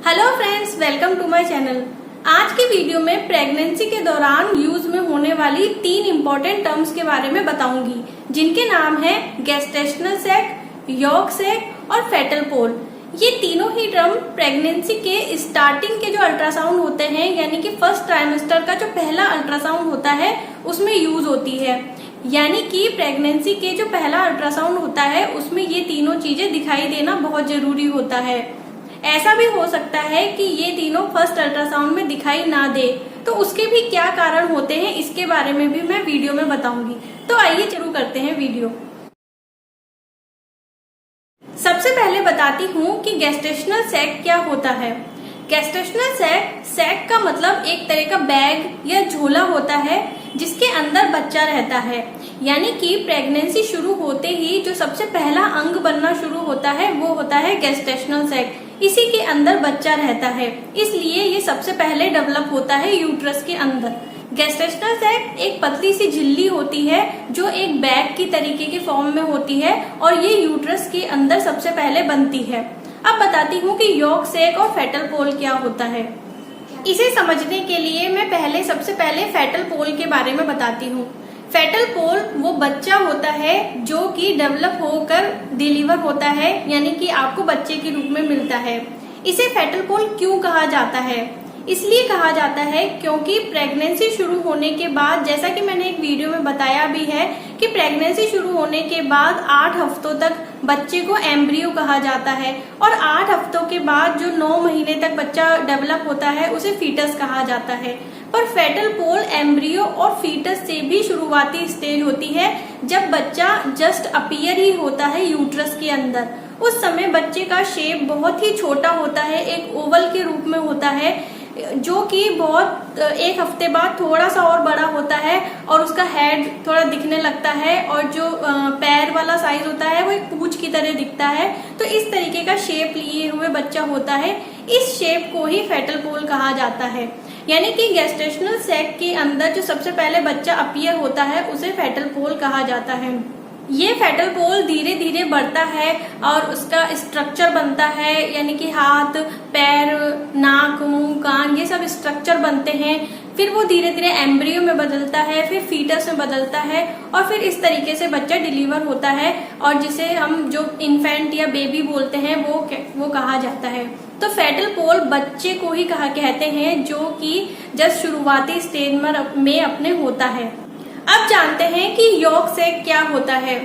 Hello friends, welcome to my channel. आज की video में प्रेगनेंसी के दौरान यूज में होने वाली 3 इम्पोर्टेंट टर्म्स के बारे में बताऊंगी, जिनके नाम है गेस्टेशनल सैक, यॉर्क सैक और फेटल पोल। ये तीनों ही टर्म प्रेगनेंसी के स्टार्टिंग के जो अल्ट्रासाउंड होते हैं, यानी कि फर्स्ट ट्राइमेस्टर का जो पहला अल्ट्रासाउंड होता है उसमें यूज होती है। यानी कि प्रेगनेंसी के जो पहला अल्ट्रासाउंड होता है उसमें ये तीनों चीजें दिखाई देना बहुत जरूरी होता है। ऐसा भी हो सकता है कि ये तीनों फर्स्ट अल्ट्रासाउंड में दिखाई ना दे, तो उसके भी क्या कारण होते हैं इसके बारे में भी मैं वीडियो में बताऊंगी। तो आइए शुरू करते हैं वीडियो। सबसे पहले बताती हूँ कि गेस्टेशनल सैक क्या होता है। गेस्टेशनल सैक का मतलब एक तरह का बैग या झोला होता है जिसके अंदर बच्चा रहता है। यानी कि प्रेगनेंसी शुरू होते ही जो सबसे पहला अंग बनना शुरू होता है वो होता है गेस्टेशनल सैक। इसी के अंदर बच्चा रहता है, इसलिए ये सबसे पहले डेवलप होता है यूट्रस के अंदर। गेस्टेशनल सैक एक पतली सी झिल्ली होती है जो एक बैग की तरीके के फॉर्म में होती है और ये यूट्रस के अंदर सबसे पहले बनती है। अब बताती हूँ कि यॉर्क सैक और फेटल पोल क्या होता है। इसे समझने के लिए मैं सबसे पहले फेटल पोल के बारे में बताती हूँ। फेटल पोल वो बच्चा होता है जो कि डेवलप होकर डिलीवर होता है, यानी कि आपको बच्चे के रूप में मिलता है। इसे फेटल पोल क्यों कहा जाता है? इसलिए कहा जाता है क्योंकि प्रेगनेंसी शुरू होने के बाद, जैसा कि मैंने एक वीडियो में बताया भी है कि प्रेगनेंसी शुरू होने के बाद 8 हफ्तों तक बच्चे को एम्ब्रियो कहा जाता है और 8 हफ्तों के बाद जो 9 महीने तक बच्चा डेवलप होता है उसे फीटस कहा जाता है। पर फेटल पोल एम्ब्रियो और फीटस से भी शुरुआती स्टेज होती है जब बच्चा जस्ट अपीयर ही होता है यूट्रस के अंदर। उस समय बच्चे का शेप बहुत ही छोटा होता है, एक ओवल के रूप में होता है, जो कि बहुत 1 हफ्ते बाद थोड़ा सा और बड़ा होता है और उसका हेड थोड़ा दिखने लगता है और जो पैर वाला साइज होता है वो एक पूंछ की तरह दिखता है। तो इस तरीके का शेप लिए हुए बच्चा होता है। इस शेप को ही फेटल पोल कहा जाता है। यानी कि गेस्टेशनल सैक के अंदर जो सबसे पहले बच्चा अपीयर होता है उसे फेटल पोल कहा जाता है। ये फेटल पोल धीरे धीरे बढ़ता है और उसका स्ट्रक्चर बनता है, यानी कि हाथ, पैर, नाक, मुंह, कान, ये सब स्ट्रक्चर बनते हैं। फिर वो धीरे धीरे एम्ब्रियो में बदलता है, फिर फीटस में बदलता है और फिर इस तरीके से बच्चा डिलीवर होता है और जिसे हम जो इन्फेंट या बेबी बोलते हैं वो कहा जाता है। तो फेटल पोल बच्चे को ही कहते हैं जो कि जब शुरुआती स्टेज में अपने होता है। अब जानते हैं कि यॉर्क सैक क्या होता है।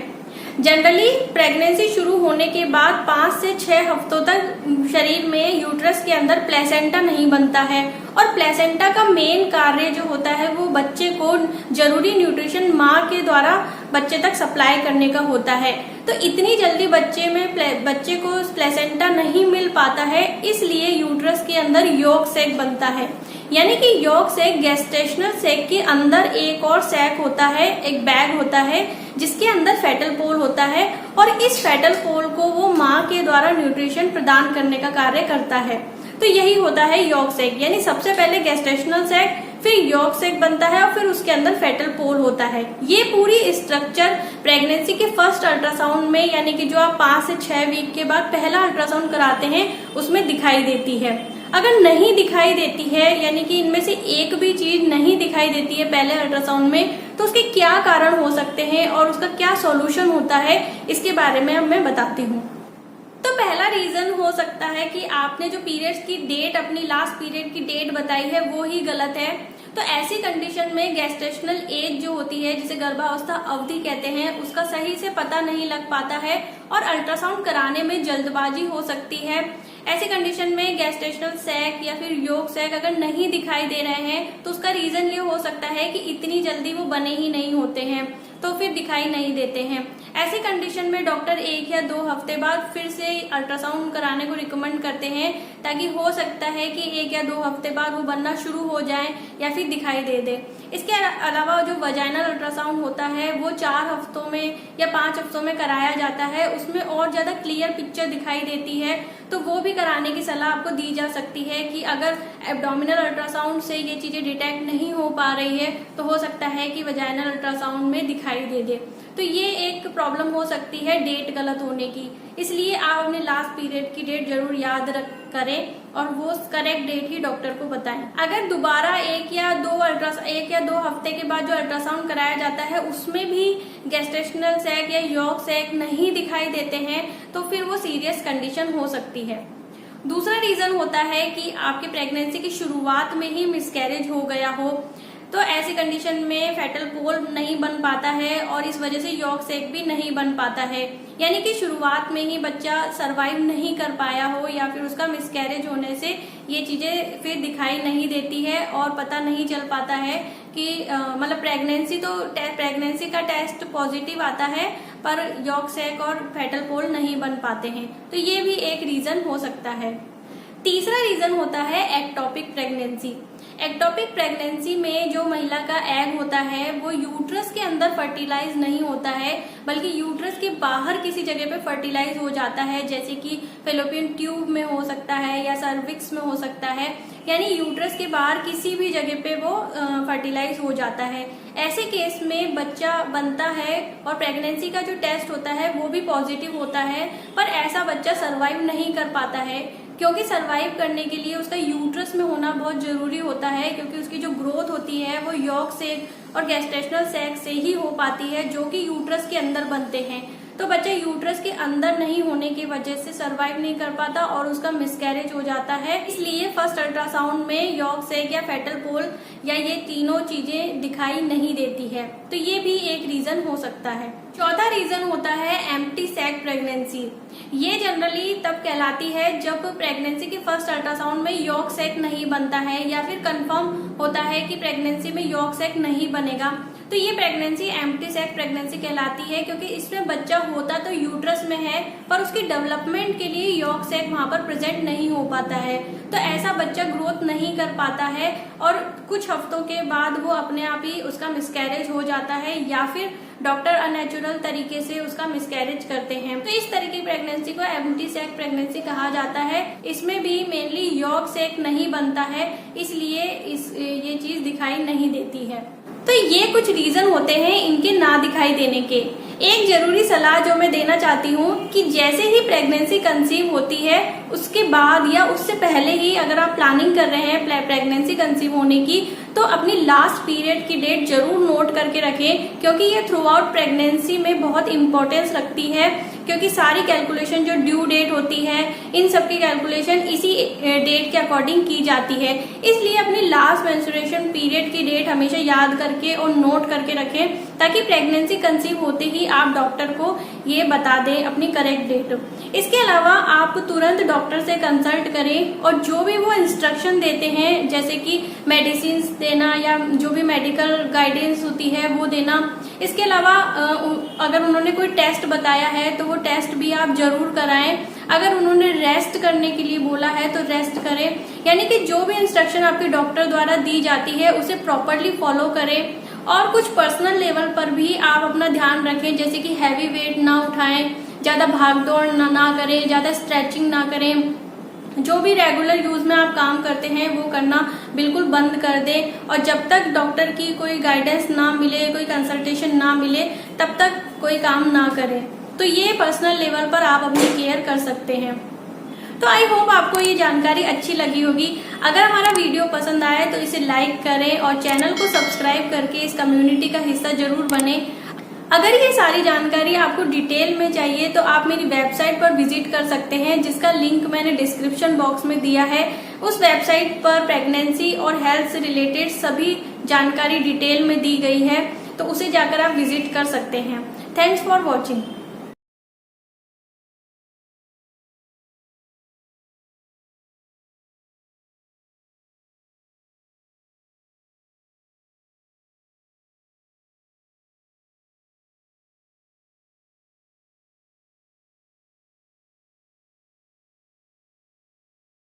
जनरली प्रेगनेंसी शुरू होने के बाद 5 से 6 हफ्तों तक शरीर में यूट्रस के अंदर प्लेसेंटा नहीं बनता है और प्लेसेंटा का मेन कार्य जो होता है वो बच्चे को जरूरी न्यूट्रिशन माँ के द्वारा बच्चे तक सप्लाई करने का होता है। तो इतनी जल्दी बच्चे को प्लेसेंटा नहीं मिल पाता है, इसलिए यूट्रस के अंदर यॉर्क सैक बनता है। यानी कि यॉर्क सैक गेस्टेशनल सैक के अंदर एक और सैक होता है, एक बैग होता है जिसके अंदर फेटल पोल होता है और इस फेटल पोल को वो माँ के द्वारा न्यूट्रिशन प्रदान करने का कार्य करता है। तो यही होता है यॉर्क सैक। यानी सबसे पहले गेस्टेशनल सैक, फिर यॉर्क सैक बनता है और फिर उसके अंदर फेटल पोल होता है। ये पूरी स्ट्रक्चर प्रेगनेंसी के फर्स्ट अल्ट्रासाउंड में, यानी कि जो आप 5 से 6 वीक के बाद पहला अल्ट्रासाउंड कराते हैं उसमें दिखाई देती है। अगर नहीं दिखाई देती है, यानी कि इनमें से एक भी चीज नहीं दिखाई देती है पहले अल्ट्रासाउंड में, तो उसके क्या कारण हो सकते हैं और उसका क्या सॉल्यूशन होता है इसके बारे में अब मैं बताती हूँ। तो पहला रीजन हो सकता है कि आपने जो पीरियड्स की डेट, अपनी लास्ट पीरियड की डेट बताई है वो ही गलत है। तो ऐसी कंडीशन में गेस्टेशनल एज जो होती है, जिसे गर्भावस्था अवधि कहते हैं, उसका सही से पता नहीं लग पाता है और अल्ट्रासाउंड कराने में जल्दबाजी हो सकती है। ऐसी कंडीशन में गेस्टेशनल सैक या फिर यॉर्क सैक अगर नहीं दिखाई दे रहे हैं तो उसका रीजन ये हो सकता है कि इतनी जल्दी वो बने ही नहीं होते हैं, तो फिर दिखाई नहीं देते हैं। ऐसी कंडीशन में डॉक्टर 1 या 2 हफ्ते बाद फिर से अल्ट्रासाउंड कराने को रिकमेंड करते हैं, ताकि हो सकता है कि 1 या 2 हफ्ते बाद वो बनना शुरू हो जाए या फिर दिखाई दे दे। इसके अलावा जो वजाइनल अल्ट्रासाउंड होता है वो 4 हफ्तों में या 5 हफ्तों में कराया जाता है। उसमें और ज्यादा क्लियर पिक्चर दिखाई देती है, तो वो भी कराने की सलाह आपको दी जा सकती है कि अगर एब्डोमिनल अल्ट्रासाउंड से ये चीजें डिटेक्ट नहीं हो पा रही है तो हो सकता है कि वजाइनल अल्ट्रासाउंड में दिखाई दे दे। तो ये एक प्रॉब्लम हो सकती है डेट गलत होने की। इसलिए आप अपने लास्ट पीरियड की डेट जरूर याद करें और वो करेक्ट डेट ही डॉक्टर को बताएं। अगर दोबारा एक या दो हफ्ते के बाद जो अल्ट्रासाउंड कराया जाता है उसमें भी गेस्टेशनल सैक या यॉर्क सैक नहीं दिखाई देते हैं तो फिर वो सीरियस कंडीशन हो सकती है। दूसरा रीजन होता है कि आपकी प्रेगनेंसी की शुरुआत में ही मिसकैरेज हो गया हो, तो ऐसी कंडीशन में फेटल पोल नहीं बन पाता है और इस वजह से यॉर्क सैक भी नहीं बन पाता है, यानी कि शुरुआत में ही बच्चा सरवाइव नहीं कर पाया हो या फिर उसका मिसकैरेज होने से ये चीजें फिर दिखाई नहीं देती है और पता नहीं चल पाता है कि मतलब प्रेगनेंसी का टेस्ट पॉजिटिव आता है पर यॉर्क सैक और फेटल पोल नहीं बन पाते हैं, तो ये भी एक रीजन हो सकता है। तीसरा रीजन होता है एक्टोपिक प्रेगनेंसी। एक्टोपिक प्रेगनेंसी में जो महिला का एग होता है वो यूट्रस के अंदर फर्टिलाइज नहीं होता है बल्कि यूट्रस के बाहर किसी जगह पे फर्टिलाइज हो जाता है, जैसे कि फेलोपियन ट्यूब में हो सकता है या सर्विक्स में हो सकता है, यानी यूट्रस के बाहर किसी भी जगह पे वो फर्टिलाइज हो जाता है। ऐसे केस में बच्चा बनता है और प्रेगनेंसी का जो टेस्ट होता है वो भी पॉजिटिव होता है, पर ऐसा बच्चा सरवाइव नहीं कर पाता है क्योंकि सरवाइव करने के लिए उसका यूट्रस में होना बहुत जरूरी होता है, क्योंकि उसकी जो ग्रोथ होती है वो यॉर्क सैक और गेस्टेशनल सैक से ही हो पाती है जो कि यूट्रस के अंदर बनते हैं। तो बच्चा यूट्रस के अंदर नहीं होने की वजह से सरवाइव नहीं कर पाता और उसका मिसकैरेज हो जाता है। इसलिए फर्स्ट अल्ट्रासाउंड में यॉर्क सैक या फेटल पोल या ये तीनों चीजें दिखाई नहीं देती है, तो ये भी एक रीजन हो सकता है। चौथा रीजन होता है एम्प्टी सैक प्रेगनेंसी। ये जनरली तब कहलाती है जब प्रेगनेंसी के फर्स्ट अल्ट्रासाउंड में यॉर्क सैक नहीं बनता है या फिर कंफर्म होता है कि प्रेगनेंसी में यॉर्क सैक नहीं बनेगा, तो ये प्रेगनेंसी एम्प्टी सैक प्रेगनेंसी कहलाती है क्योंकि इसमें बच्चा होता तो यूट्रस में है पर उसकी डेवलपमेंट के लिए यॉर्क सैक वहां पर प्रेजेंट नहीं हो पाता है, तो ऐसा बच्चा ग्रोथ नहीं कर पाता है और कुछ हफ्तों के बाद वो अपने आप ही उसका मिसकैरेज हो जाता है या फिर डॉक्टर अननेचुरल तरीके से उसका मिसकैरेज करते हैं। तो इस तरह की प्रेगनेंसी को एम्प्टी सैक प्रेगनेंसी कहा जाता है। इसमें भी मेनली यॉर्क सैक नहीं बनता है, इसलिए ये चीज दिखाई नहीं देती है। तो ये कुछ रीजन होते हैं इनके ना दिखाई देने के। एक जरूरी सलाह जो मैं देना चाहती हूँ कि जैसे ही प्रेगनेंसी कंसीव होती है उसके बाद या उससे पहले ही अगर आप प्लानिंग कर रहे हैं प्रेगनेंसी कंसीव होने की, तो अपनी लास्ट पीरियड की डेट जरूर नोट करके रखें, क्योंकि ये थ्रू आउट प्रेगनेंसी में बहुत इंपॉर्टेंस रखती है, क्योंकि सारी कैलकुलेशन जो ड्यू डेट होती है इन सब की कैलकुलेशन इसी डेट के अकॉर्डिंग की जाती है। इसलिए अपनी लास्ट मेंस्ट्रुएशन पीरियड की डेट हमेशा याद करके और नोट करके रखें ताकि प्रेगनेंसी कंसीव होते ही आप डॉक्टर को ये बता दें अपनी करेक्ट डेट। इसके अलावा आप तुरंत डॉक्टर से कंसल्ट करें और जो भी वो इंस्ट्रक्शन देते हैं जैसे कि मेडिसिन देना या जो भी मेडिकल गाइडेंस होती है वो देना। इसके अलावा अगर उन्होंने कोई टेस्ट बताया है तो वो टेस्ट भी आप जरूर कराएं। अगर उन्होंने रेस्ट करने के लिए बोला है तो रेस्ट करें, यानी कि जो भी इंस्ट्रक्शन आपके डॉक्टर द्वारा दी जाती है उसे प्रॉपरली फॉलो करें। और कुछ पर्सनल लेवल पर भी आप अपना ध्यान रखें, जैसे कि हैवी वेट ना उठाएं, ज्यादा भाग दौड़ ना करें, ज्यादा स्ट्रेचिंग ना करें। जो भी रेगुलर यूज में आप काम करते हैं वो करना बिल्कुल बंद कर दें और जब तक डॉक्टर की कोई गाइडेंस ना मिले, कोई कंसल्टेशन ना मिले, तब तक कोई काम ना करें। तो ये पर्सनल लेवल पर आप अपनी केयर कर सकते हैं। तो आई होप आपको ये जानकारी अच्छी लगी होगी। अगर हमारा वीडियो पसंद आए तो इसे लाइक करें और चैनल को सब्सक्राइब करके इस कम्युनिटी का हिस्सा जरूर बने। अगर ये सारी जानकारी आपको डिटेल में चाहिए तो आप मेरी वेबसाइट पर विजिट कर सकते हैं, जिसका लिंक मैंने डिस्क्रिप्शन बॉक्स में दिया है। उस वेबसाइट पर प्रेगनेंसी और हेल्थ से रिलेटेड सभी जानकारी डिटेल में दी गई है, तो उसे जाकर आप विजिट कर सकते हैं। Thanks for watching.